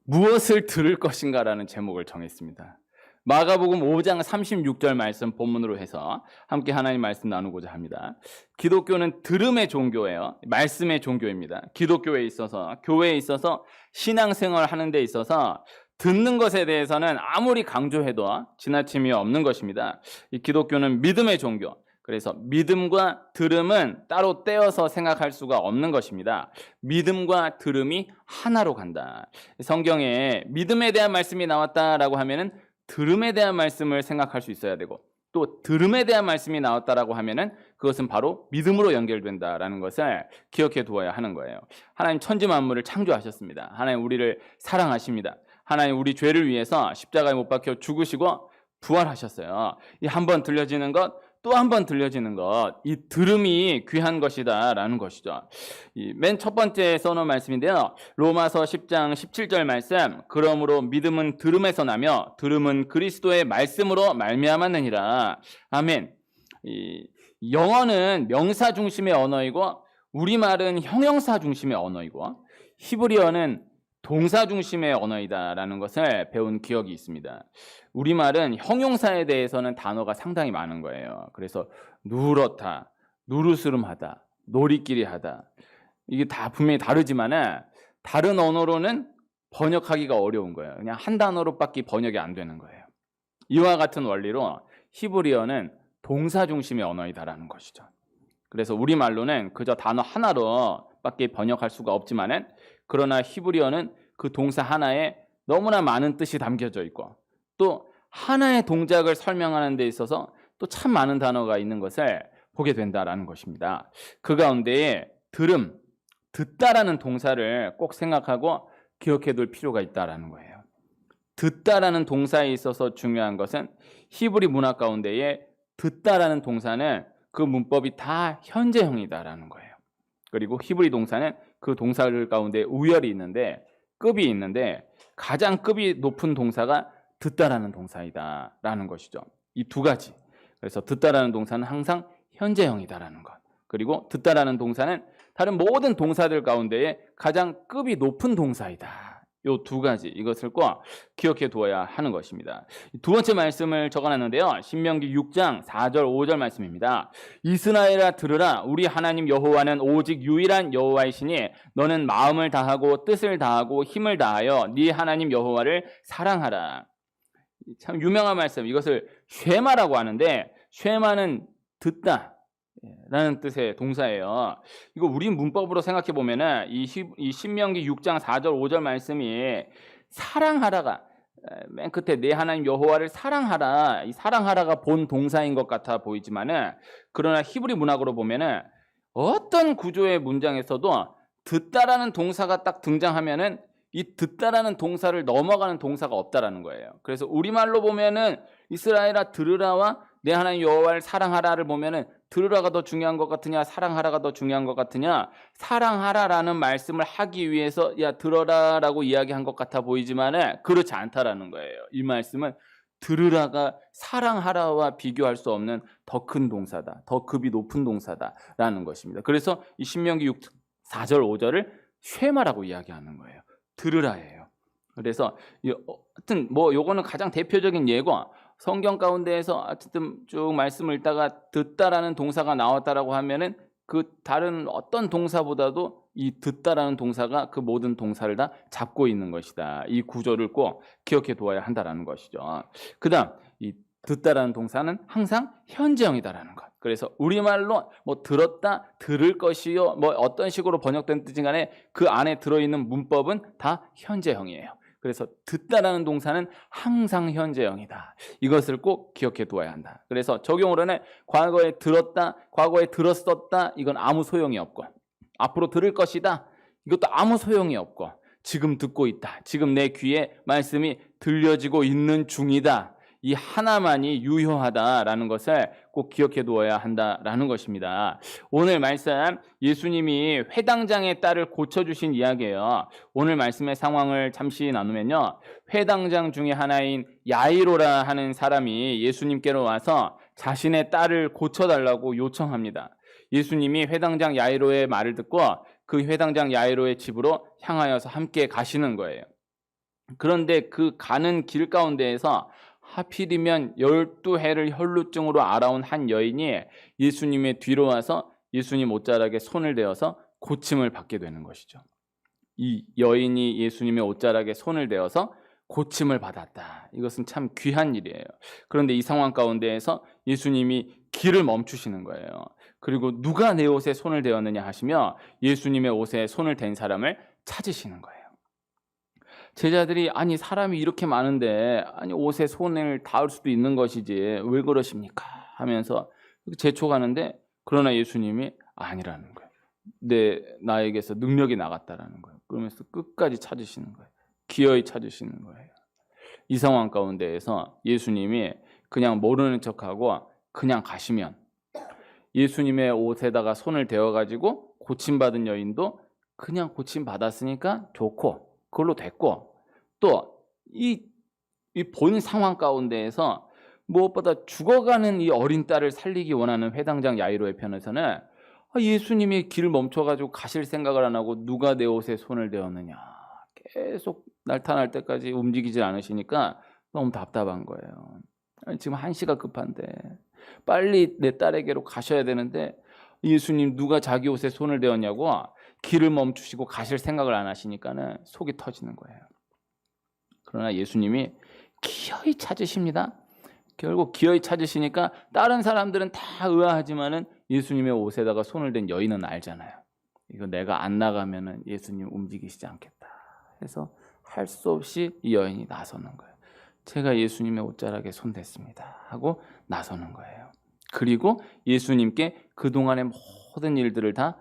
무엇을 들을 것인가라는 제목을 정했습니다. 마가복음 5장 36절 말씀 본문으로 해서 함께 하나님 말씀 나누고자 합니다. 기독교는 들음의 종교예요. 말씀의 종교입니다. 기독교에 있어서, 교회에 있어서, 신앙생활 하는 데 있어서 듣는 것에 대해서는 아무리 강조해도 지나침이 없는 것입니다. 이 기독교는 믿음의 종교. 그래서 믿음과 들음은 따로 떼어서 생각할 수가 없는 것입니다. 믿음과 들음이 하나로 간다. 성경에 믿음에 대한 말씀이 나왔다라고 하면은 들음에 대한 말씀을 생각할 수 있어야 되고, 또 들음에 대한 말씀이 나왔다라고 하면은 그것은 바로 믿음으로 연결된다라는 것을 기억해 두어야 하는 거예요. 하나님 천지 만물을 창조하셨습니다. 하나님 우리를 사랑하십니다. 하나님 우리 죄를 위해서 십자가에 못 박혀 죽으시고 부활하셨어요. 이 한 번 들려지는 것, 또 한 번 들려지는 것, 이 들음이 귀한 것이다라는 것이죠. 맨 첫 번째 써놓은 말씀인데요. 로마서 10장 17절 말씀. 그러므로 믿음은 들음에서 나며 들음은 그리스도의 말씀으로 말미암았느니라. 아멘. 영어는 명사 중심의 언어이고 우리말은 형용사 중심의 언어이고 히브리어는 동사 중심의 언어이다라는 것을 배운 기억이 있습니다. 우리말은 형용사에 대해서는 단어가 상당히 많은 거예요. 그래서 누렇다, 누르스름하다, 놀이끼리하다, 이게 다 분명히 다르지만 다른 언어로는 번역하기가 어려운 거예요. 그냥 한 단어로밖에 번역이 안 되는 거예요. 이와 같은 원리로 히브리어는 동사 중심의 언어이다라는 것이죠. 그래서 우리말로는 그저 단어 하나로밖에 번역할 수가 없지만은, 그러나 히브리어는 그 동사 하나에 너무나 많은 뜻이 담겨져 있고, 또 하나의 동작을 설명하는 데 있어서 또 참 많은 단어가 있는 것을 보게 된다라는 것입니다. 그 가운데에 들음, 듣다라는 동사를 꼭 생각하고 기억해 둘 필요가 있다라는 거예요. 듣다라는 동사에 있어서 중요한 것은 히브리 문화 가운데에 듣다라는 동사는 그 문법이 다 현재형이다라는 거예요. 그리고 히브리 동사는 그 동사들 가운데 우열이 있는데, 급이 있는데 가장 급이 높은 동사가 듣다라는 동사이다라는 것이죠. 이 두 가지. 그래서 듣다라는 동사는 항상 현재형이다라는 것. 그리고 듣다라는 동사는 다른 모든 동사들 가운데에 가장 급이 높은 동사이다. 이 두 가지, 이것을 꼭 기억해 두어야 하는 것입니다. 두 번째 말씀을 적어놨는데요. 신명기 6장 4절 5절 말씀입니다. 이스라엘아 들으라. 우리 하나님 여호와는 오직 유일한 여호와이시니 너는 마음을 다하고 뜻을 다하고 힘을 다하여 네 하나님 여호와를 사랑하라. 참 유명한 말씀, 이것을 쉐마라고 하는데, 쉐마는 듣다 라는 뜻의 동사예요. 이거 우리 문법으로 생각해 보면은 이 신명기 6장 4절 5절 말씀이 사랑하라가 맨 끝에 내 하나님 여호와를 사랑하라, 이 사랑하라가 본 동사인 것 같아 보이지만은, 그러나 히브리 문학으로 보면은 어떤 구조의 문장에서도 듣다라는 동사가 딱 등장하면은 이 듣다라는 동사를 넘어가는 동사가 없다라는 거예요. 그래서 우리말로 보면은 이스라엘아 들으라와 내 하나님 여호와를 사랑하라를 보면은 들으라가 더 중요한 것 같으냐, 사랑하라가 더 중요한 것 같으냐, 사랑하라라는 말씀을 하기 위해서 야 들어라라고 이야기한 것 같아 보이지만은 그렇지 않다라는 거예요. 이 말씀은 들으라가 사랑하라와 비교할 수 없는 더 큰 동사다, 더 급이 높은 동사다라는 것입니다. 그래서 이 신명기 6, 4절 5절을 쉐마라고 이야기하는 거예요. 들으라예요. 그래서 하여튼 뭐 요거는 가장 대표적인 예고, 성경 가운데에서 어쨌든 쭉 말씀을 읽다가 듣다라는 동사가 나왔다라고 하면은 그 다른 어떤 동사보다도 이 듣다라는 동사가 그 모든 동사를 다 잡고 있는 것이다. 이 구조를 꼭 기억해 두어야 한다라는 것이죠. 그다음 이 듣다라는 동사는 항상 현재형이다라는 것. 그래서 우리말로 뭐 들었다, 들을 것이요, 뭐 어떤 식으로 번역된 뜻인 간에 그 안에 들어있는 문법은 다 현재형이에요. 그래서 듣다라는 동사는 항상 현재형이다. 이것을 꼭 기억해 두어야 한다. 그래서 적용으로는 과거에 들었다, 과거에 들었었다, 이건 아무 소용이 없고, 앞으로 들을 것이다, 이것도 아무 소용이 없고, 지금 듣고 있다, 지금 내 귀에 말씀이 들려지고 있는 중이다, 이 하나만이 유효하다라는 것을 꼭 기억해 두어야 한다라는 것입니다. 오늘 말씀, 예수님이 회당장의 딸을 고쳐주신 이야기예요. 오늘 말씀의 상황을 잠시 나누면요, 회당장 중에 하나인 야이로라 하는 사람이 예수님께로 와서 자신의 딸을 고쳐달라고 요청합니다. 예수님이 회당장 야이로의 말을 듣고 그 회당장 야이로의 집으로 향하여서 함께 가시는 거예요. 그런데 그 가는 길 가운데에서 하필이면 12해를 혈루증으로 앓아온 한 여인이 예수님의 뒤로 와서 예수님 옷자락에 손을 대어서 고침을 받게 되는 것이죠. 이 여인이 예수님의 옷자락에 손을 대어서 고침을 받았다. 이것은 참 귀한 일이에요. 그런데 이 상황 가운데에서 예수님이 길을 멈추시는 거예요. 그리고 누가 내 옷에 손을 대었느냐 하시며 예수님의 옷에 손을 댄 사람을 찾으시는 거예요. 제자들이 아니 사람이 이렇게 많은데 아니 옷에 손을 닿을 수도 있는 것이지 왜 그러십니까? 하면서 재촉하는데 그러나 예수님이 아니라는 거예요. 나에게서 능력이 나갔다라는 거예요. 그러면서 끝까지 찾으시는 거예요. 기어이 찾으시는 거예요. 이 상황 가운데에서 예수님이 그냥 모르는 척하고 그냥 가시면 예수님의 옷에다가 손을 대어가지고 고침받은 여인도 그냥 고침받았으니까 좋고 그걸로 됐고 또 이 본 상황 가운데에서 무엇보다 죽어가는 이 어린 딸을 살리기 원하는 회당장 야이로의 편에서는 예수님이 길 멈춰가지고 가실 생각을 안 하고 누가 내 옷에 손을 대었느냐 계속 나타날 때까지 움직이질 않으시니까 너무 답답한 거예요. 지금 1시가 급한데 빨리 내 딸에게로 가셔야 되는데 예수님 누가 자기 옷에 손을 대었냐고 길을 멈추시고 가실 생각을 안 하시니까는 속이 터지는 거예요. 그러나 예수님이 기어이 찾으십니다. 결국 기어이 찾으시니까 다른 사람들은 다 의아하지만은 예수님의 옷에다가 손을 댄 여인은 알잖아요. 이거 내가 안 나가면은 예수님 움직이시지 않겠다 해서 할 수 없이 이 여인이 나서는 거예요. 제가 예수님의 옷자락에 손 댔습니다 하고 나서는 거예요. 그리고 예수님께 그동안의 모든 일들을 다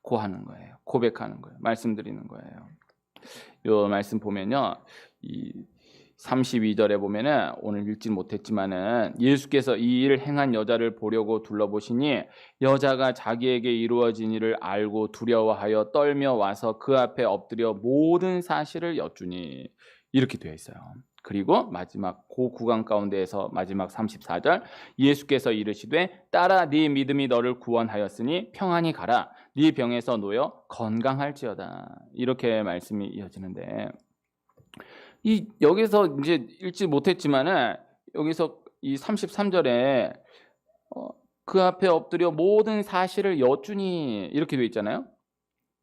고하는 거예요. 고백하는 거예요. 말씀드리는 거예요. 이 말씀 보면요. 이 32절에 보면은 오늘 읽지 못했지만은 예수께서 이 일을 행한 여자를 보려고 둘러보시니 여자가 자기에게 이루어진 일을 알고 두려워하여 떨며 와서 그 앞에 엎드려 모든 사실을 여쭈니 이렇게 되어 있어요. 그리고 마지막 그 구간 가운데에서 마지막 34절 예수께서 이르시되 딸아 네 믿음이 너를 구원하였으니 평안히 가라 네 병에서 놓여 건강할지어다 이렇게 말씀이 이어지는데 여기서 이제 읽지 못했지만은 여기서 이 33절에 그 앞에 엎드려 모든 사실을 여쭈니 이렇게 되어 있잖아요.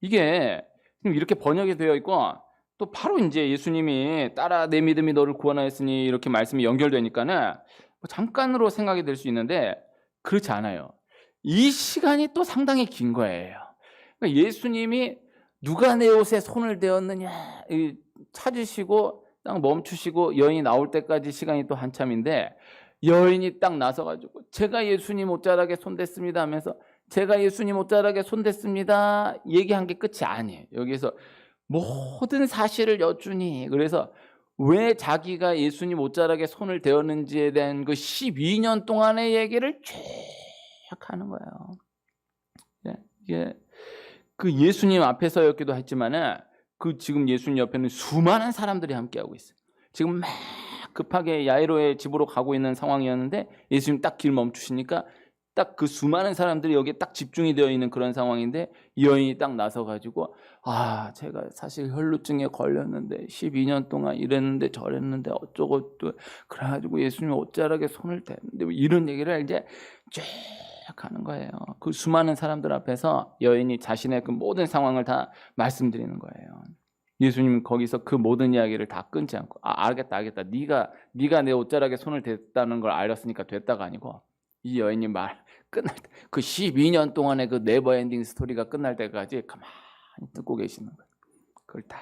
이게 이렇게 번역이 되어 있고 또 바로 이제 예수님이 딸아 내 믿음이 너를 구원하였으니 이렇게 말씀이 연결되니까는 잠깐으로 생각이 될 수 있는데 그렇지 않아요. 이 시간이 또 상당히 긴 거예요. 그러니까 예수님이 누가 내 옷에 손을 대었느냐 찾으시고 딱 멈추시고 여인이 나올 때까지 시간이 또 한참인데 여인이 딱 나서가지고 제가 예수님 옷자락에 손댔습니다 하면서 제가 예수님 옷자락에 손댔습니다 얘기한 게 끝이 아니에요. 여기서 모든 사실을 여쭈니 그래서 왜 자기가 예수님 옷자락에 손을 대었는지에 대한 그 12년 동안의 얘기를 쭉 하는 거예요. 이게 그 예수님 앞에서였기도 했지만은 그 지금 예수님 옆에는 수많은 사람들이 함께하고 있어요. 지금 막 급하게 야이로의 집으로 가고 있는 상황이었는데 예수님 딱 길 멈추시니까 딱 그 수많은 사람들이 여기에 딱 집중이 되어 있는 그런 상황인데 이 여인이 딱 나서가지고 제가 사실 혈루증에 걸렸는데 12년 동안 이랬는데 저랬는데 어쩌고 또 그래가지고 예수님 옷자락에 손을 댔는데 이런 얘기를 이제 쭉 하는 거예요. 그 수많은 사람들 앞에서 여인이 자신의 그 모든 상황을 다 말씀드리는 거예요. 예수님은 거기서 그 모든 이야기를 다 끊지 않고 알겠다 네가 내 옷자락에 손을 댔다는 걸 알았으니까 됐다가 아니고 이 여인이 끝날 때 그 12년 동안의 그 네버엔딩 스토리가 끝날 때까지 가만히 듣고 계시는 거예요. 그걸 다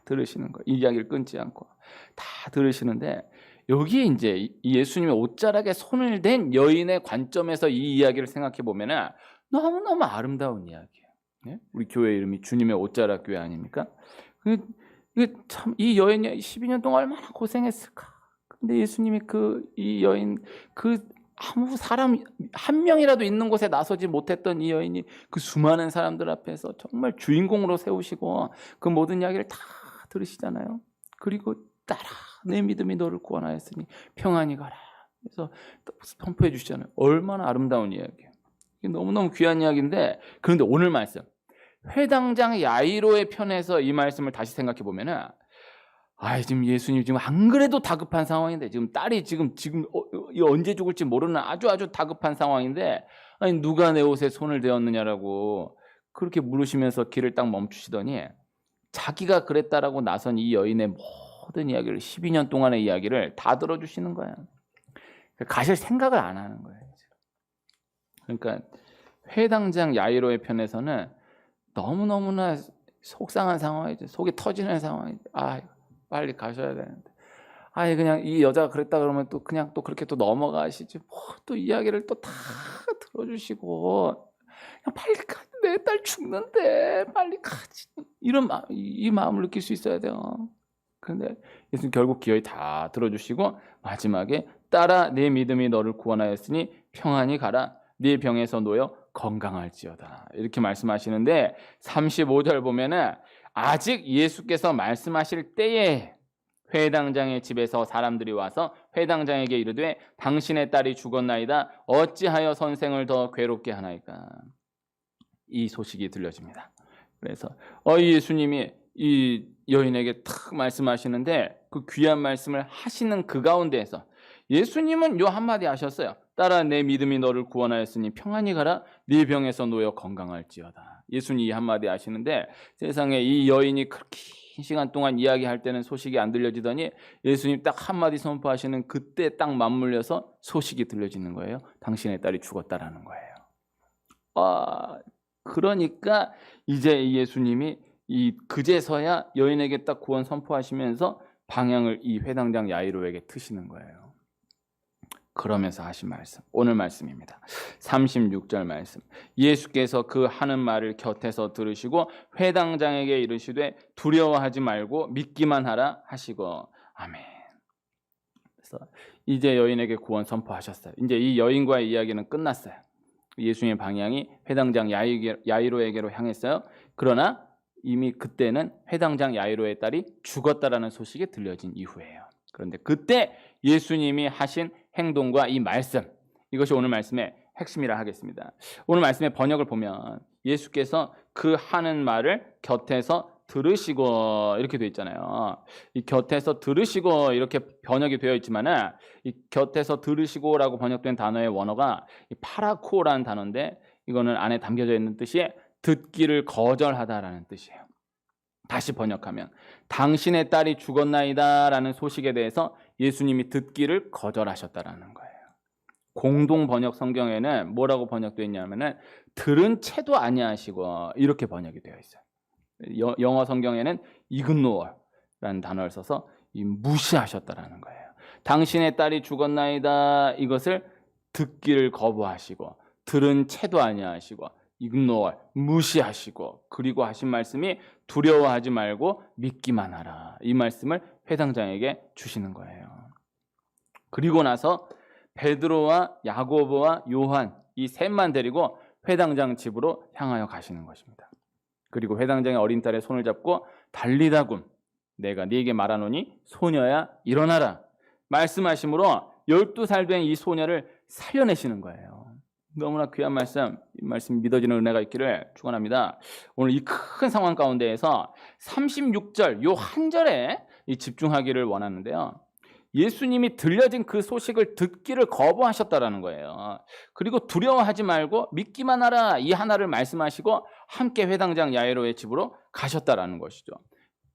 들으시는 거예요. 이 이야기를 끊지 않고 다 들으시는데 여기에 이제 예수님의 옷자락에 손을 댄 여인의 관점에서 이 이야기를 생각해 보면은 너무너무 아름다운 이야기예요. 우리 교회 이름이 주님의 옷자락 교회 아닙니까? 이게 참 이 여인이 12년 동안 얼마나 고생했을까. 근데 예수님이 이 여인 아무 사람 한 명이라도 있는 곳에 나서지 못했던 이 여인이 그 수많은 사람들 앞에서 정말 주인공으로 세우시고 그 모든 이야기를 다 들으시잖아요. 그리고 따라 내 믿음이 너를 구원하였으니 평안히 가라. 그래서 선포해 주시잖아요. 얼마나 아름다운 이야기예요. 이게 너무너무 귀한 이야기인데 그런데 오늘 말씀 회당장 야이로의 편에서 이 말씀을 다시 생각해 보면은 지금 예수님 지금 안 그래도 다급한 상황인데 지금 딸이 지금 언제 죽을지 모르는 아주 다급한 상황인데 아니 누가 내 옷에 손을 대었느냐라고 그렇게 물으시면서 길을 딱 멈추시더니 자기가 그랬다라고 나선 이 여인의 모든 이야기를 12년 동안의 이야기를 다 들어주시는 거예요. 가실 생각을 안 하는 거예요. 그러니까 회당장 야이로의 편에서는 너무너무나 속상한 상황이죠. 속이 터지는 상황이죠. 빨리 가셔야 되는데. 그냥 이 여자가 그랬다 그러면 또 그냥 또 그렇게 또 넘어가시지. 또 이야기를 또 다 들어주시고 그냥 빨리 가. 내 딸 죽는데 빨리 가지. 이 마음을 느낄 수 있어야 돼요. 그런데 예수님 결국 기어이 다 들어주시고 마지막에 딸아 내 믿음이 너를 구원하였으니 평안히 가라. 네 병에서 놓여 건강할지어다. 이렇게 말씀하시는데 35절 보면은 아직 예수께서 말씀하실 때에 회당장의 집에서 사람들이 와서 회당장에게 이르되 당신의 딸이 죽었나이다. 어찌하여 선생을 더 괴롭게 하나이까. 이 소식이 들려집니다. 그래서 예수님이 이 여인에게 탁 말씀하시는데 그 귀한 말씀을 하시는 그 가운데에서 예수님은 요 한마디 하셨어요. 딸아 내 믿음이 너를 구원하였으니 평안히 가라. 네 병에서 놓여 건강할지어다. 예수님이 이 한마디 하시는데 세상에 이 여인이 그렇게 긴 시간 동안 이야기할 때는 소식이 안 들려지더니 예수님 딱 한마디 선포하시는 그때 딱 맞물려서 소식이 들려지는 거예요. 당신의 딸이 죽었다라는 거예요. 그러니까 이제 예수님이 그제서야 여인에게 딱 구원 선포하시면서 방향을 이 회당장 야이로에게 트시는 거예요. 그러면서 하신 말씀, 오늘 말씀입니다. 36절 말씀. 예수께서 그 하는 말을 곁에서 들으시고 회당장에게 이르시되 두려워하지 말고 믿기만 하라 하시고 아멘. 그래서 이제 여인에게 구원 선포하셨어요. 이제 이 여인과의 이야기는 끝났어요. 예수님의 방향이 회당장 야이로에게로 향했어요. 그러나 이미 그때는 회당장 야이로의 딸이 죽었다라는 소식이 들려진 이후예요. 그런데 그때 예수님이 하신 행동과 이 말씀, 이것이 오늘 말씀의 핵심이라 하겠습니다. 오늘 말씀의 번역을 보면 예수께서 그 하는 말을 곁에서 들으시고 이렇게 되어 있잖아요. 이 곁에서 들으시고 이렇게 번역이 되어 있지만은 이 곁에서 들으시고라고 번역된 단어의 원어가 이 파라코라는 단어인데 이거는 안에 담겨져 있는 뜻이 듣기를 거절하다라는 뜻이에요. 다시 번역하면 당신의 딸이 죽었나이다라는 소식에 대해서 예수님이 듣기를 거절하셨다라는 거예요. 공동 번역 성경에는 뭐라고 번역되어 있냐면은 들은 채도 아니하시고 이렇게 번역이 되어 있어요. 영어 성경에는 ignore라는 단어를 써서 무시하셨다라는 거예요. 당신의 딸이 죽었나이다 이것을 듣기를 거부하시고 들은 채도 아니하시고 ignore 무시하시고 그리고 하신 말씀이 두려워하지 말고 믿기만 하라. 이 말씀을 회당장에게 주시는 거예요. 그리고 나서 베드로와 야고보와 요한 이 셋만 데리고 회당장 집으로 향하여 가시는 것입니다. 그리고 회당장의 어린 딸의 손을 잡고 달리다굼 내가 네게 말하노니 소녀야 일어나라 말씀하심으로 12살 된 이 소녀를 살려내시는 거예요. 너무나 귀한 말씀, 이 말씀 믿어지는 은혜가 있기를 축원합니다. 오늘 이 큰 상황 가운데에서 36절 요 한 절에 집중하기를 원하는데요. 예수님이 들려진 그 소식을 듣기를 거부하셨다라는 거예요. 그리고 두려워하지 말고 믿기만 하라 이 하나를 말씀하시고 함께 회당장 야이로의 집으로 가셨다라는 것이죠.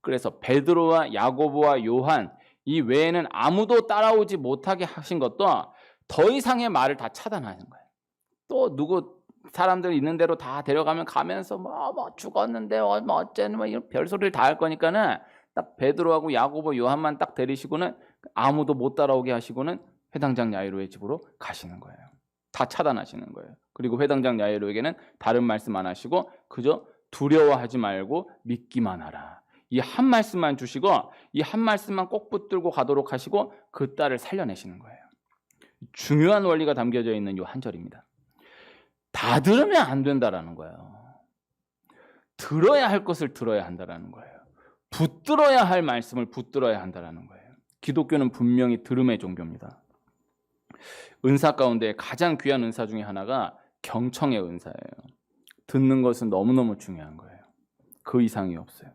그래서 베드로와 야고보와 요한 이 외에는 아무도 따라오지 못하게 하신 것도 더 이상의 말을 다 차단하는 거예요. 또 누구 사람들 있는 대로 다 데려가면 가면서 뭐 죽었는데 뭐 어쩌는 뭐 이런 별소리를 다 할 거니까는 딱 베드로하고 야고보 요한만 딱 데리시고는 아무도 못 따라오게 하시고는 회당장 야이로의 집으로 가시는 거예요. 다 차단하시는 거예요. 그리고 회당장 야이로에게는 다른 말씀 안 하시고 그저 두려워하지 말고 믿기만 하라. 이 한 말씀만 주시고 이 한 말씀만 꼭 붙들고 가도록 하시고 그 딸을 살려내시는 거예요. 중요한 원리가 담겨져 있는 이 한 절입니다. 다 들으면 안 된다라는 거예요. 들어야 할 것을 들어야 한다라는 거예요. 붙들어야 할 말씀을 붙들어야 한다라는 거예요. 기독교는 분명히 들음의 종교입니다. 은사 가운데 가장 귀한 은사 중에 하나가 경청의 은사예요. 듣는 것은 너무너무 중요한 거예요. 그 이상이 없어요.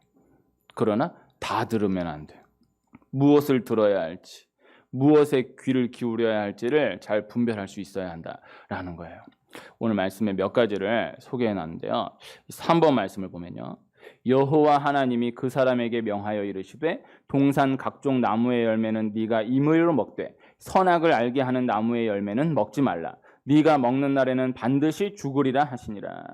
그러나 다 들으면 안 돼요. 무엇을 들어야 할지, 무엇에 귀를 기울여야 할지를 잘 분별할 수 있어야 한다라는 거예요. 오늘 말씀에 몇 가지를 소개해 놨는데요. 3번 말씀을 보면요. 여호와 하나님이 그 사람에게 명하여 이르시되 동산 각종 나무의 열매는 네가 임의로 먹되 선악을 알게 하는 나무의 열매는 먹지 말라. 네가 먹는 날에는 반드시 죽으리라 하시니라.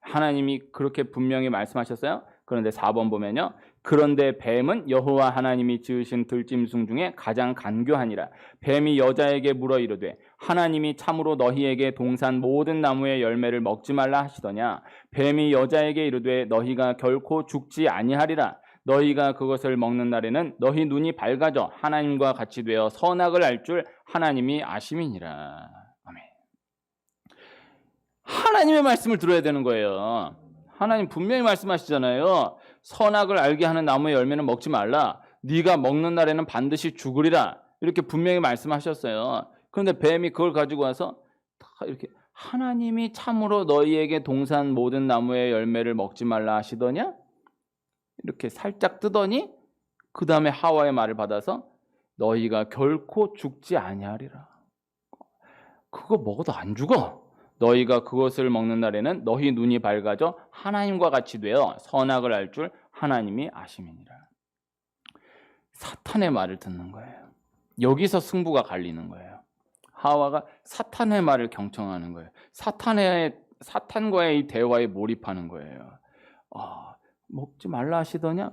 하나님이 그렇게 분명히 말씀하셨어요. 그런데 4번 보면요. 그런데 뱀은 여호와 하나님이 지으신 들짐승 중에 가장 간교하니라. 뱀이 여자에게 물어 이르되 하나님이 참으로 너희에게 동산 모든 나무의 열매를 먹지 말라 하시더냐. 뱀이 여자에게 이르되 너희가 결코 죽지 아니하리라. 너희가 그것을 먹는 날에는 너희 눈이 밝아져 하나님과 같이 되어 선악을 알 줄 하나님이 아심이니라. 아멘. 하나님의 말씀을 들어야 되는 거예요. 하나님 분명히 말씀하시잖아요. 선악을 알게 하는 나무의 열매는 먹지 말라. 네가 먹는 날에는 반드시 죽으리라. 이렇게 분명히 말씀하셨어요. 그런데 뱀이 그걸 가지고 와서 이렇게 하나님이 참으로 너희에게 동산 모든 나무의 열매를 먹지 말라 하시더냐? 이렇게 살짝 뜨더니 그 다음에 하와의 말을 받아서 너희가 결코 죽지 아니하리라. 그거 먹어도 안 죽어. 너희가 그것을 먹는 날에는 너희 눈이 밝아져 하나님과 같이 되어 선악을 알 줄 하나님이 아심이니라. 사탄의 말을 듣는 거예요. 여기서 승부가 갈리는 거예요. 하와가 사탄의 말을 경청하는 거예요. 사탄과의 이 대화에 몰입하는 거예요. 먹지 말라 하시더냐?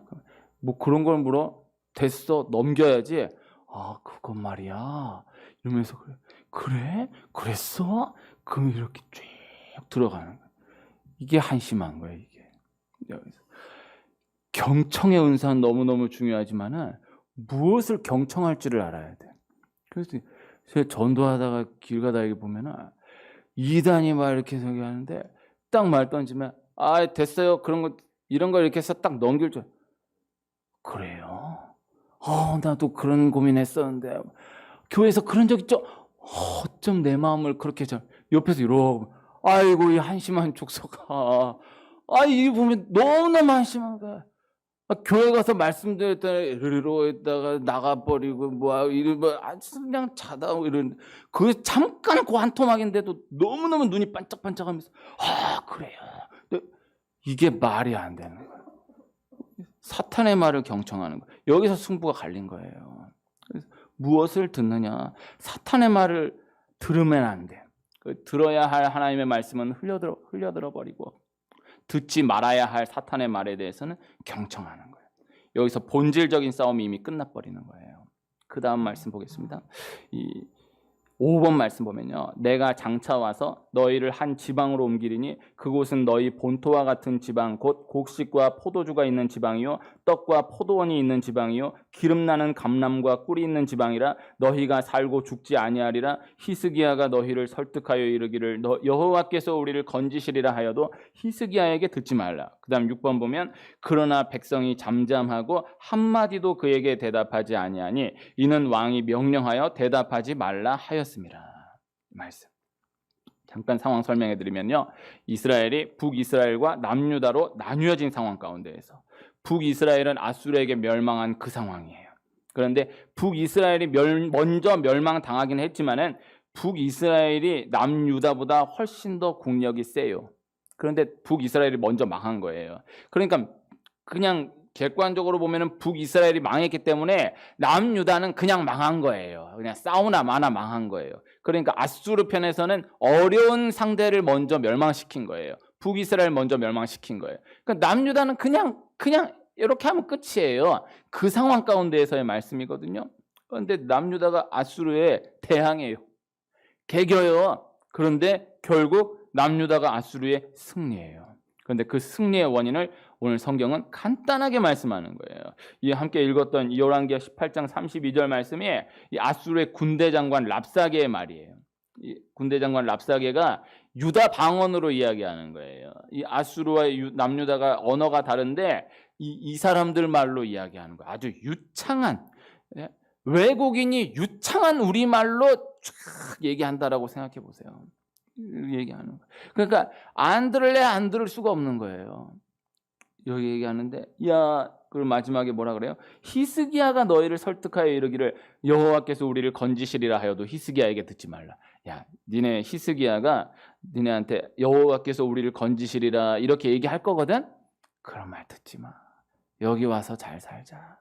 뭐 그런 걸 물어? 됐어, 넘겨야지. 그건 말이야. 이러면서 그래? 그랬어? 그럼 이렇게 쭉 들어가는 거예요. 이게 한심한 거예요. 이게 여기서 경청의 은사는 너무너무 중요하지만은 무엇을 경청할지를 알아야 돼. 그래서 제가 전도하다가 길 가다가 보면은 이단이 막 이렇게 소개하는데 딱 말 던지면 됐어요. 그런 거 이런 걸 이렇게 해서 딱 넘길 줄. 그래요? 나도 그런 고민했었는데 교회에서 그런 적 있죠? 어쩜 내 마음을 그렇게 옆에서 이러고 아이고 이 한심한 족속아. 이 보면 너무너무 한심한 거야. 교회 가서 말씀드렸더니 이러다가 나가버리고 그냥 자다 이런 그 잠깐 그 한 토막인데도 너무너무 눈이 반짝반짝하면서 그래요. 이게 말이 안 되는 거예요. 사탄의 말을 경청하는 거예요. 여기서 승부가 갈린 거예요. 그래서 무엇을 듣느냐? 사탄의 말을 들으면 안 돼. 들어야 할 하나님의 말씀은 흘려들어 버리고 듣지 말아야 할 사탄의 말에 대해서는 경청하는 거예요. 여기서 본질적인 싸움이 이미 끝나버리는 거예요. 그 다음 말씀 보겠습니다. 5번 말씀 보면요. 내가 장차 와서 너희를 한 지방으로 옮기리니 그곳은 너희 본토와 같은 지방 곧 곡식과 포도주가 있는 지방이요 떡과 포도원이 있는 지방이요 기름나는 감람과 꿀이 있는 지방이라 너희가 살고 죽지 아니하리라. 히스기야가 너희를 설득하여 이르기를 여호와께서 우리를 건지시리라 하여도 히스기야에게 듣지 말라. 그 다음 6번 보면 그러나 백성이 잠잠하고 한마디도 그에게 대답하지 아니하니 이는 왕이 명령하여 대답하지 말라 하였습니다. 말씀. 잠깐 상황 설명해 드리면요. 이스라엘이 북이스라엘과 남유다로 나뉘어진 상황 가운데에서 북이스라엘은 아수르에게 멸망한 그 상황이에요. 그런데 북이스라엘이 먼저 멸망당하긴 했지만은 북이스라엘이 남유다보다 훨씬 더 국력이 세요. 그런데 북이스라엘이 먼저 망한 거예요. 그러니까 그냥 객관적으로 보면은 북이스라엘이 망했기 때문에 남유다는 그냥 망한 거예요. 그냥 싸우나 마나 망한 거예요. 그러니까 아수르 편에서는 어려운 상대를 먼저 멸망시킨 거예요. 북이스라엘 먼저 멸망시킨 거예요. 그러니까 남유다는 그냥 이렇게 하면 끝이에요. 그 상황 가운데에서의 말씀이거든요. 그런데 남유다가 아수르에 대항해요. 개겨요. 그런데 결국 남유다가 아수르에 승리해요. 그런데 그 승리의 원인을 오늘 성경은 간단하게 말씀하는 거예요. 이 함께 읽었던 열왕기하 18장 32절 말씀이 이 아수르의 군대 장관 랍사게의 말이에요. 이 군대 장관 랍사게가 유다 방언으로 이야기하는 거예요. 이 아수르와 남유다가 언어가 다른데 이 사람들 말로 이야기하는 거예요. 아주 유창한 외국인이 유창한 우리말로 쫙 얘기한다라고 생각해 보세요. 얘기하는 거예요. 그러니까 안 들을 수가 없는 거예요. 여기 얘기하는데 그리고 마지막에 뭐라 그래요? 히스기야가 너희를 설득하여 이르기를 여호와께서 우리를 건지시리라 하여도 히스기야에게 듣지 말라. 야, 니네 히스기야가 니네한테 여호와께서 우리를 건지시리라 이렇게 얘기할 거거든? 그런 말 듣지 마. 여기 와서 잘 살자.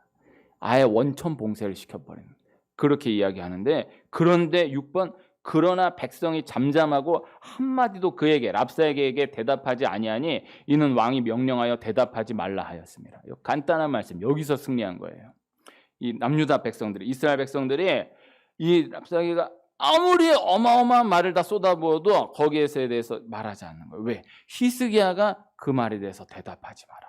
아예 원천 봉쇄를 시켜버리는 그렇게 이야기하는데, 그런데 6번 그러나 백성이 잠잠하고 한마디도 그에게 랍사에게 대답하지 아니하니 이는 왕이 명령하여 대답하지 말라 하였습니다. 간단한 말씀, 여기서 승리한 거예요. 이 남유다 백성들이, 이스라엘 백성들이 이 랍사게가 아무리 어마어마한 말을 다 쏟아부어도 거기에서에 대해서 말하지 않는 거예요. 왜? 히스기야가 그 말에 대해서 대답하지 말아라.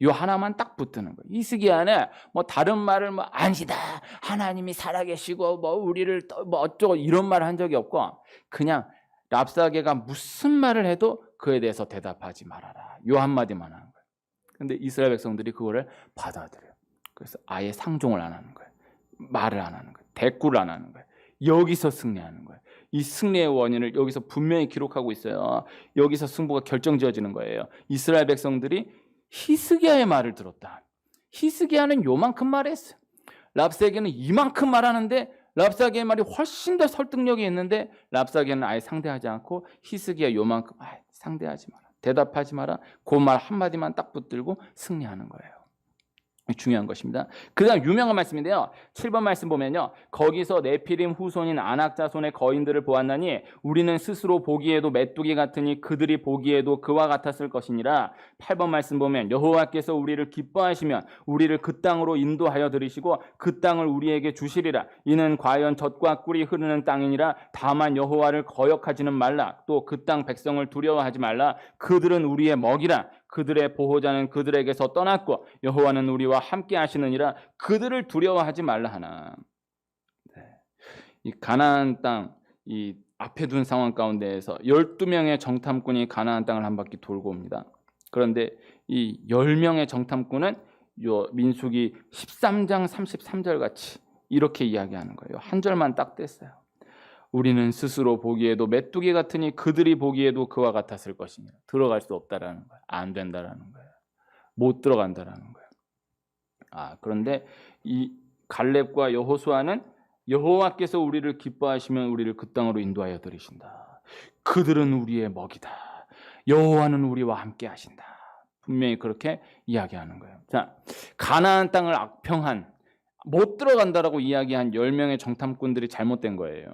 요 하나만 딱 붙드는 거예요. 히스기야는 뭐 다른 말을 뭐 아니다, 하나님이 살아계시고 뭐 우리를 뭐 어쩌고 이런 말 한 적이 없고, 그냥 랍사게가 무슨 말을 해도 그에 대해서 대답하지 말아라. 요 한마디만 하는 거예요. 근데 이스라엘 백성들이 그거를 받아들여요. 그래서 아예 상종을 안 하는 거예요. 말을 안 하는 거예요. 대꾸를 안 하는 거예요. 여기서 승리하는 거예요. 이 승리의 원인을 여기서 분명히 기록하고 있어요. 여기서 승부가 결정지어지는 거예요. 이스라엘 백성들이 히스기야의 말을 들었다. 히스기야는 요만큼 말했어요. 랍사게는 이만큼 말하는데 랍사게의 말이 훨씬 더 설득력이 있는데 랍사게는 아예 상대하지 않고 히스기야 요만큼 상대하지 마라, 대답하지 마라, 그 말 한마디만 딱 붙들고 승리하는 거예요. 중요한 것입니다. 그 다음 유명한 말씀인데요, 7번 말씀 보면요, 거기서 네피림 후손인 아낙 자손의 거인들을 보았나니 우리는 스스로 보기에도 메뚜기 같으니 그들이 보기에도 그와 같았을 것이니라. 8번 말씀 보면 여호와께서 우리를 기뻐하시면 우리를 그 땅으로 인도하여 들이시고 그 땅을 우리에게 주시리라. 이는 과연 젖과 꿀이 흐르는 땅이니라. 다만 여호와를 거역하지는 말라. 또 그 땅 백성을 두려워하지 말라. 그들은 우리의 먹이라. 그들의 보호자는 그들에게서 떠났고 여호와는 우리와 함께 하시느니라. 그들을 두려워하지 말라 하나. 이 가나안 땅, 이 앞에 둔 상황 가운데에서 12명의 정탐꾼이 가나안 땅을 한 바퀴 돌고 옵니다. 그런데 이 10명의 정탐꾼은 요 민수기 13장 33절 같이 이렇게 이야기하는 거예요. 한 절만 딱 뗐어요. 우리는 스스로 보기에도 메뚜기 같으니 그들이 보기에도 그와 같았을 것이니. 들어갈 수 없다라는 거예요. 안 된다라는 거예요. 못 들어간다라는 거예요. 그런데 이 갈렙과 여호수아는 여호와께서 우리를 기뻐하시면 우리를 그 땅으로 인도하여 들이신다. 그들은 우리의 먹이다. 여호와는 우리와 함께 하신다. 분명히 그렇게 이야기하는 거예요. 자, 가나안 땅을 악평한, 못 들어간다라고 이야기한 10명의 정탐꾼들이 잘못된 거예요.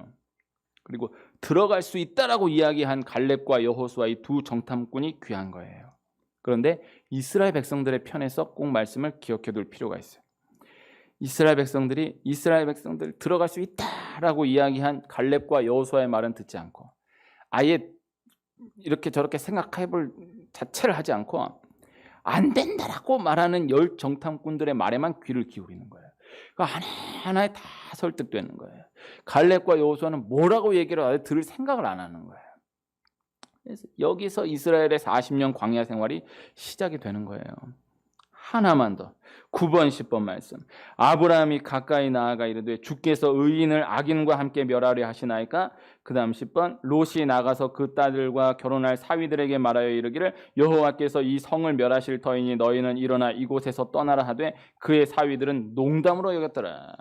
그리고 들어갈 수 있다라고 이야기한 갈렙과 여호수아 이 두 정탐꾼이 귀한 거예요. 그런데 이스라엘 백성들의 편에서 꼭 말씀을 기억해 둘 필요가 있어요. 이스라엘 백성들 들어갈 수 있다라고 이야기한 갈렙과 여호수아의 말은 듣지 않고 아예 이렇게 저렇게 생각해 볼 자체를 하지 않고 안 된다라고 말하는 10 정탐꾼들의 말에만 귀를 기울이는 거예요. 그러니까 하나하나에 다 설득되는 거예요. 갈렙과 여호수아는 뭐라고 얘기를 하되 들을 생각을 안 하는 거예요. 그래서 여기서 이스라엘의 40년 광야 생활이 시작이 되는 거예요. 하나만 더. 9번 10번 말씀. 아브라함이 가까이 나아가 이르되 주께서 의인을 악인과 함께 멸하려 하시나이까? 그 다음 10번. 롯이 나가서 그 딸들과 결혼할 사위들에게 말하여 이르기를 여호와께서 이 성을 멸하실 터이니 너희는 일어나 이곳에서 떠나라 하되 그의 사위들은 농담으로 여겼더라.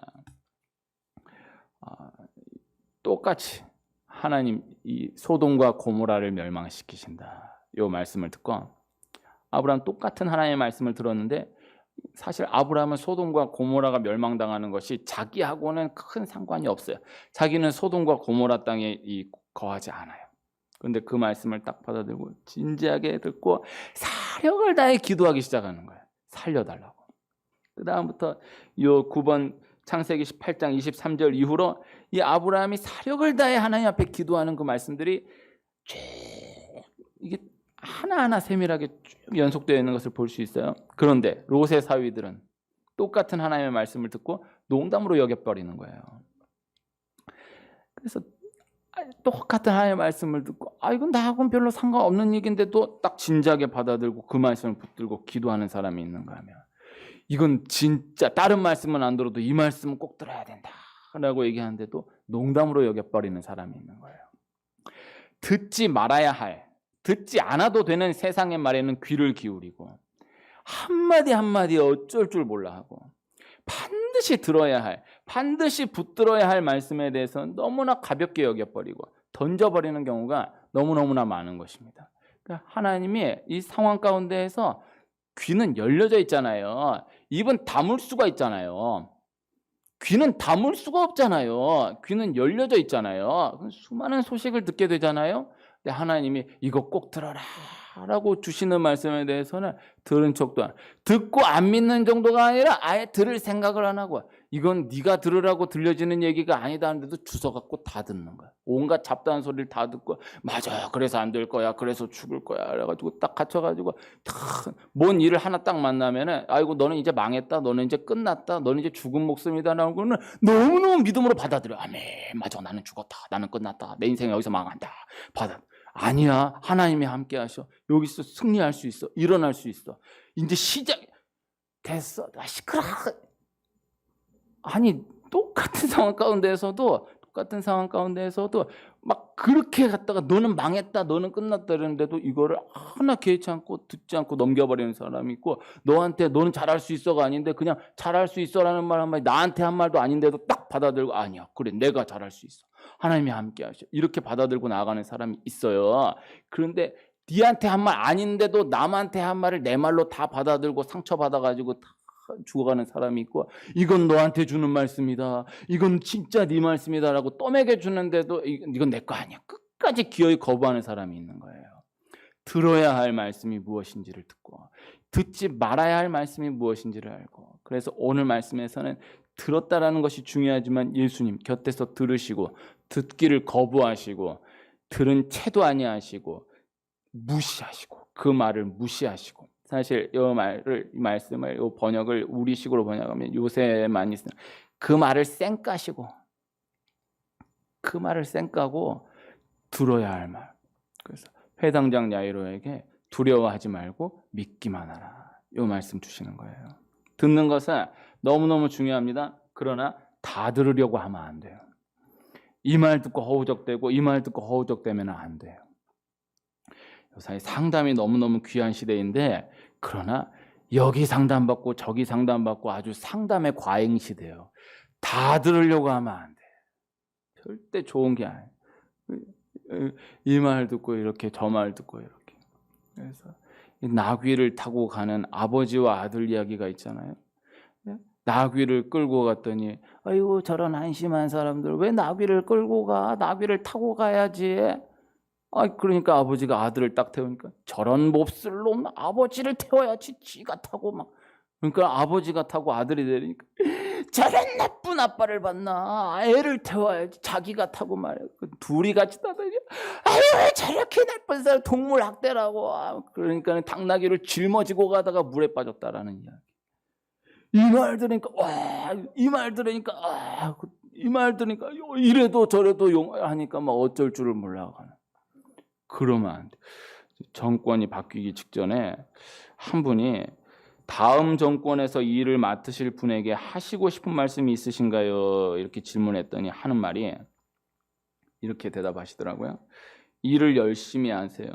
똑같이 하나님 이 소돔과 고모라를 멸망시키신다. 이 말씀을 듣고 아브라함 똑같은 하나님의 말씀을 들었는데 사실 아브라함은 소돔과 고모라가 멸망당하는 것이 자기하고는 큰 상관이 없어요. 자기는 소돔과 고모라 땅에 거하지 않아요. 그런데 그 말씀을 딱 받아들고 진지하게 듣고 사력을 다해 기도하기 시작하는 거예요. 살려달라고. 그 다음부터 이 9번 창세기 18장 23절 이후로 이 아브라함이 사력을 다해 하나님 앞에 기도하는 그 말씀들이 쭉 이게 하나하나 세밀하게 쭉 연속되어 있는 것을 볼 수 있어요. 그런데 롯의 사위들은 똑같은 하나님의 말씀을 듣고 농담으로 여겨버리는 거예요. 그래서 똑같은 하나님의 말씀을 듣고 이건 나하고는 별로 상관없는 얘기인데도 딱 진지하게 받아들고 그 말씀을 붙들고 기도하는 사람이 있는가 하면 이건 진짜 다른 말씀은 안 들어도 이 말씀은 꼭 들어야 된다 라고 얘기하는데도 농담으로 여겨버리는 사람이 있는 거예요. 듣지 말아야 할, 듣지 않아도 되는 세상의 말에는 귀를 기울이고 한마디 한마디 어쩔 줄 몰라 하고 반드시 들어야 할, 반드시 붙들어야 할 말씀에 대해서는 너무나 가볍게 여겨버리고 던져버리는 경우가 너무너무나 많은 것입니다. 그러니까 하나님이 이 상황 가운데에서 귀는 열려져 있잖아요. 입은 다물 수가 있잖아요. 귀는 다물 수가 없잖아요. 귀는 열려져 있잖아요. 수많은 소식을 듣게 되잖아요. 근데 하나님이 이거 꼭 들어라 라고 주시는 말씀에 대해서는 들은 척도 안, 듣고 안 믿는 정도가 아니라 아예 들을 생각을 안 하고, 이건 네가 들으라고 들려지는 얘기가 아니다 하는데도 주워갖고 다 듣는 거야. 온갖 잡다한 소리를 다 듣고 맞아, 그래서 안 될 거야, 그래서 죽을 거야 그래가지고 딱 갇혀가지고 뭔 일을 하나 딱 만나면은 아이고 너는 이제 망했다, 너는 이제 끝났다, 너는 이제 죽은 목숨이다 라는 거는 너무너무 믿음으로 받아들여. 아멘, 맞아, 나는 죽었다, 나는 끝났다, 내 인생이 여기서 망한다, 받아. 아니야, 하나님이 함께 하셔. 여기서 승리할 수 있어, 일어날 수 있어. 이제 시작 됐어. 시끄러. 아니 똑같은 상황 가운데에서도 막 그렇게 갔다가 너는 망했다, 너는 끝났다 그러는데도 이거를 하나 개의치 않고 듣지 않고 넘겨버리는 사람이 있고, 너한테 너는 잘할 수 있어가 아닌데 그냥 잘할 수 있어라는 말 한마디, 나한테 한 말도 아닌데도 딱 받아들고 아니야, 그래 내가 잘할 수 있어, 하나님이 함께 하셔, 이렇게 받아들고 나가는 사람이 있어요. 그런데 니한테 한 말 아닌데도 남한테 한 말을 내 말로 다 받아들고 상처받아가지고 다 죽어가는 사람이 있고, 이건 너한테 주는 말씀이다, 이건 진짜 네 말씀이다라고 떠먹여 주는데도 이건 내 거 아니야, 끝까지 기어이 거부하는 사람이 있는 거예요. 들어야 할 말씀이 무엇인지를 듣고 듣지 말아야 할 말씀이 무엇인지를 알고, 그래서 오늘 말씀에서는 들었다라는 것이 중요하지만 예수님 곁에서 들으시고 듣기를 거부하시고 들은 채도 아니하시고 무시하시고 그 말을 무시하시고, 사실 이 말씀을 이 번역을 우리식으로 번역하면 요새 많이 쓰는 그 말을 쌩까시고, 그 말을 쌩까고 들어야 할 말. 그래서 회당장 야이로에게 두려워하지 말고 믿기만 하라, 이 말씀 주시는 거예요. 듣는 것은 너무너무 중요합니다. 그러나 다 들으려고 하면 안 돼요. 이 말 듣고 허우적대고 이 말 듣고 허우적대면 안 돼요. 요새 상담이 너무너무 귀한 시대인데, 그러나 여기 상담받고 저기 상담받고 아주 상담의 과잉 시대예요. 다 들으려고 하면 안 돼. 절대 좋은 게 아니에요. 이 말 듣고 이렇게 저 말 듣고 이렇게. 그래서 나귀를 타고 가는 아버지와 아들 이야기가 있잖아요. 나귀를 끌고 갔더니 아이고 저런 한심한 사람들 왜 나귀를 끌고 가? 나귀를 타고 가야지. 그러니까 아버지가 아들을 딱 태우니까 저런 몹쓸 놈, 아버지를 태워야지 지가 타고 막. 그러니까 아버지가 타고 아들이 내리니까 저런 나쁜 아빠를 봤나, 애를 태워야지 자기가 타고 말이야. 둘이 같이 타다니 아유 왜 저렇게 나쁜 사람, 동물 학대라고. 그러니까 당나귀를 짊어지고 가다가 물에 빠졌다라는 이야기. 이 말 들으니까 이 말 들으니까 이래도 저래도 하니까 막 어쩔 줄을 몰라가는. 그러면 안 돼. 정권이 바뀌기 직전에 한 분이 다음 정권에서 이 일을 맡으실 분에게 하시고 싶은 말씀이 있으신가요? 이렇게 질문했더니 하는 말이 이렇게 대답하시더라고요. 일을 열심히 하세요.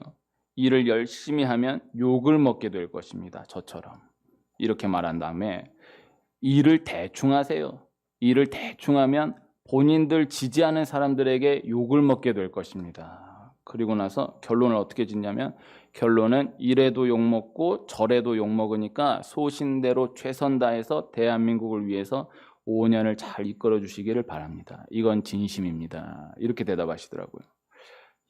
일을 열심히 하면 욕을 먹게 될 것입니다, 저처럼. 이렇게 말한 다음에 일을 대충 하세요. 일을 대충 하면 본인들 지지하는 사람들에게 욕을 먹게 될 것입니다. 그리고 나서 결론을 어떻게 짓냐면, 결론은 이래도 욕먹고 저래도 욕먹으니까 소신대로 최선 다해서 대한민국을 위해서 5년을 잘 이끌어 주시기를 바랍니다. 이건 진심입니다. 이렇게 대답하시더라고요.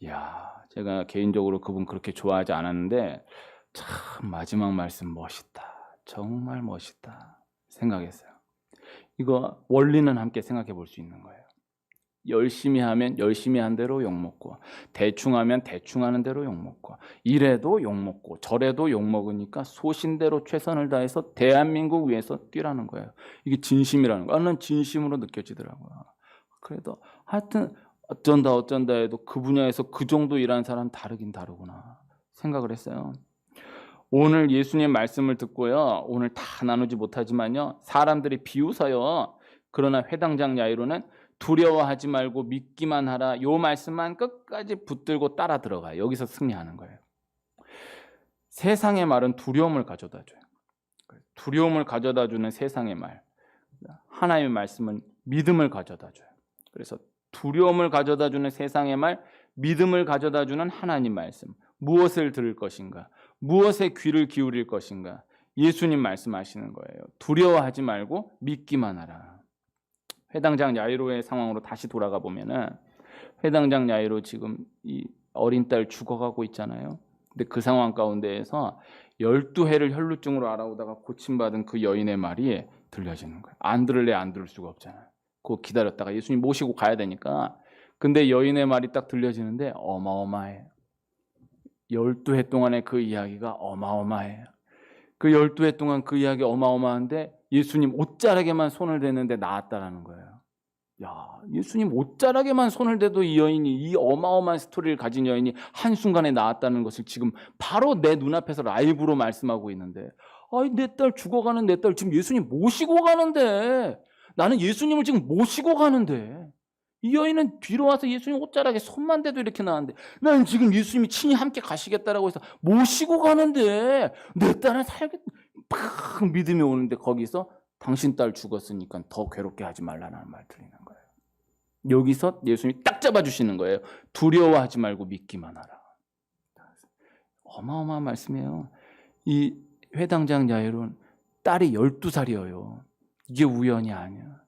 이야, 제가 개인적으로 그분 그렇게 좋아하지 않았는데 참 마지막 말씀 멋있다, 정말 멋있다 생각했어요. 이거 원리는 함께 생각해 볼 수 있는 거예요. 열심히 하면 열심히 한 대로 욕먹고, 대충 하면 대충 하는 대로 욕먹고, 이래도 욕먹고 저래도 욕먹으니까 소신대로 최선을 다해서 대한민국 위해서 뛰라는 거예요. 이게 진심이라는 거. 나는 진심으로 느껴지더라고요. 그래도 하여튼 어쩐다 해도 그 분야에서 그 정도 일하는 사람 다르긴 다르구나 생각을 했어요. 오늘 예수님 말씀을 듣고요, 오늘 다 나누지 못하지만요, 사람들이 비웃어요. 그러나 회당장 야이로는 두려워하지 말고 믿기만 하라, 요 말씀만 끝까지 붙들고 따라 들어가요. 여기서 승리하는 거예요. 세상의 말은 두려움을 가져다 줘요. 두려움을 가져다 주는 세상의 말. 하나님의 말씀은 믿음을 가져다 줘요. 그래서 두려움을 가져다 주는 세상의 말, 믿음을 가져다 주는 하나님 말씀. 무엇을 들을 것인가? 무엇에 귀를 기울일 것인가? 예수님 말씀하시는 거예요. 두려워하지 말고 믿기만 하라. 회당장 야이로의 상황으로 다시 돌아가 보면은 회당장 야이로 지금 이 어린 딸 죽어가고 있잖아요. 근데 그 상황 가운데에서 12해를 혈루증으로 알아오다가 고침받은 그 여인의 말이 들려지는 거예요. 안 들을래 안 들을 수가 없잖아요. 그거 기다렸다가 예수님 모시고 가야 되니까. 근데 여인의 말이 딱 들려지는데 어마어마해요. 12해 동안의 그 이야기가 어마어마해요. 그 12해 동안 그 이야기 어마어마한데 예수님 옷자락에만 손을 댔는데 나았다라는 거예요. 야, 예수님 옷자락에만 손을 대도 이 여인이, 이 어마어마한 스토리를 가진 여인이 한순간에 나았다는 것을 지금 바로 내 눈앞에서 라이브로 말씀하고 있는데, 아이, 내 딸 죽어가는 내 딸 지금 예수님 모시고 가는데, 나는 예수님을 지금 모시고 가는데, 이 여인은 뒤로 와서 예수님 옷자락에 손만 대도 이렇게 나왔는데, 나는 지금 예수님이 친히 함께 가시겠다라고 해서 모시고 가는데 내 딸은 살겠다. 팍 믿음이 오는데 거기서 당신 딸 죽었으니까 더 괴롭게 하지 말라는 말 들리는 거예요. 여기서 예수님이 딱 잡아주시는 거예요. 두려워하지 말고 믿기만 하라. 어마어마한 말씀이에요. 이 회당장 야이로는 딸이 12살이에요. 이게 우연이 아니야.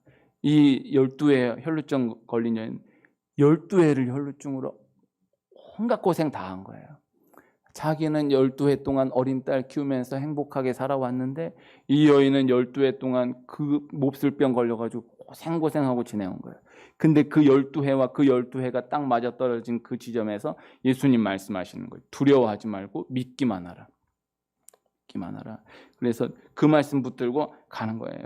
이 12회 혈루증 걸린 여인 12회를 혈루증으로 온갖 고생 다 한 거예요. 자기는 12회 동안 어린 딸 키우면서 행복하게 살아왔는데 이 여인은 12회 동안 그 몹쓸병 걸려가지고 고생하고 지내온 거예요. 근데 그 12회와 그 12회가 딱 맞아떨어진 그 지점에서 예수님 말씀하시는 거예요. 두려워하지 말고 믿기만 하라. 믿기만 하라. 그래서 그 말씀 붙들고 가는 거예요.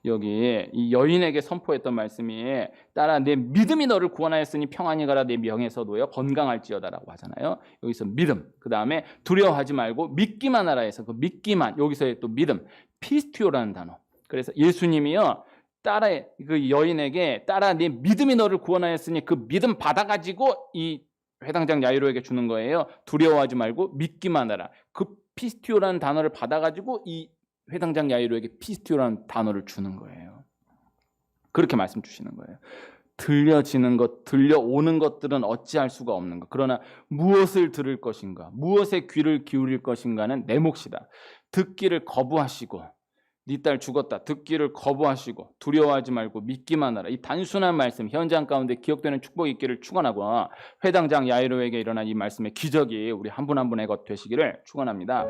여기 이 여인에게 선포했던 말씀이 딸아 내 믿음이 너를 구원하였으니 평안히 가라 내 명에서 놓여 건강할지어다라고 하잖아요. 여기서 믿음, 그 다음에 두려워하지 말고 믿기만 하라 해서 그 믿기만, 여기서의 또 믿음, 피스티오라는 단어. 그래서 예수님이요 딸아 그 여인에게 딸아 내 믿음이 너를 구원하였으니 그 믿음 받아가지고 이 회당장 야이로에게 주는 거예요. 두려워하지 말고 믿기만 하라. 그 피스티오라는 단어를 받아가지고 이 회당장 야이로에게 피스티오라는 단어를 주는 거예요. 그렇게 말씀 주시는 거예요. 들려지는 것, 들려오는 것들은 어찌할 수가 없는 것. 그러나 무엇을 들을 것인가, 무엇에 귀를 기울일 것인가는 내 몫이다. 듣기를 거부하시고, 네 딸 죽었다. 듣기를 거부하시고 두려워하지 말고 믿기만 하라. 이 단순한 말씀, 현장 가운데 기억되는 축복이 있기를 축원하고 회당장 야이로에게 일어난 이 말씀의 기적이 우리 한 분 한 분의 것 되시기를 축원합니다.